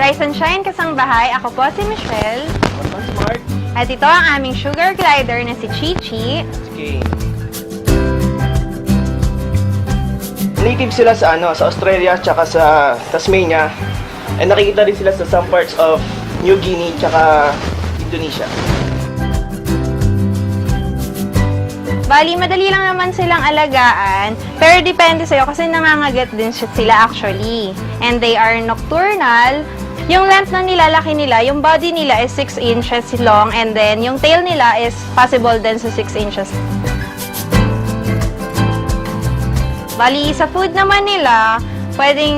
Rise and shine kasangbahay, ako po si Michelle. Ako si Mark. At ito ang aming sugar glider na si Chichi. Okay. Native sila sa sa Australia tsaka sa Tasmania. And nakikita rin sila sa some parts of New Guinea tsaka Indonesia. Bali, madali lang naman silang alagaan, pero depende sa'yo kasi nangangagat din sila actually. And they are nocturnal. Yung length ng nilalaki nila, yung body nila is 6 inches long and then yung tail nila is possible din sa 6 inches. Bali, sa food naman nila, pwedeng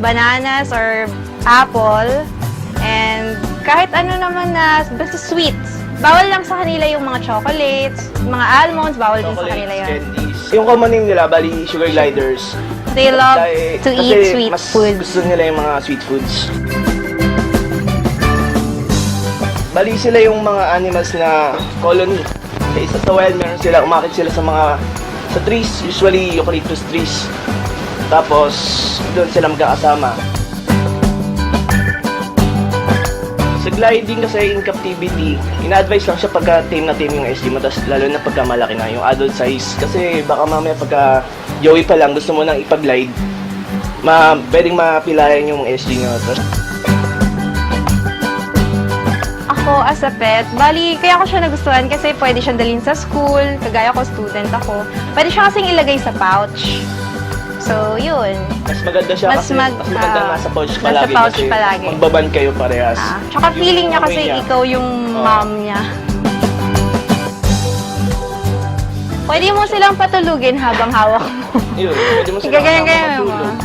bananas or apple and kahit ano naman na basta sweets. Bawal lang sa kanila yung mga chocolates, mga almonds, bawal din sa kanila yun. Candies. Yung common name nila, bali sugar gliders. They love to Kasi eat sweet mas foods. gusto nila yung mga sweet foods. Bali sila yung mga animals na colony. Sa isa sa wild, meron sila, umakit sila sa trees, usually eucalyptus trees. Tapos, doon sila magkakasama. Sa gliding kasi in captivity, ina-advise lang siya pagka tame na tame yung SG mo, tas lalo na pagka malaki na yung adult size. Kasi baka mamaya pagka joey pa lang, gusto mo nang ipag-glide, pwedeng mapilayan yung SG nyo. Ako as a pet, bali, kaya ko siya nagustuhan kasi pwede siyang dalhin sa school, kagaya ko, student ako. Pwede siya kasing ilagay sa pouch. So, yun. Mas maganda siya kasi mas maganda nasa pouch palagi nasa pouch kasi palagi. magbaban kayo parehas. Tsaka feeling niya kasi niya. ikaw yung mom niya. Pwede mo silang patulugin habang hawak mo. Yun, pwede mo silang Ganyan mo. matulog.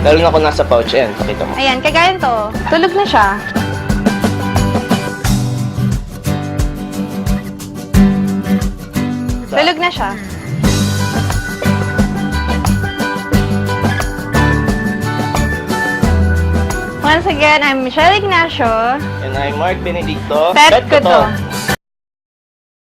Lalo na kung nasa pouch, ayan, pakita mo. Ayan, kagaya to. Tulog na siya. Tulog na siya. Once again, I'm Michelle Ignacio. And I'm Mark Benedicto. Pet ko to.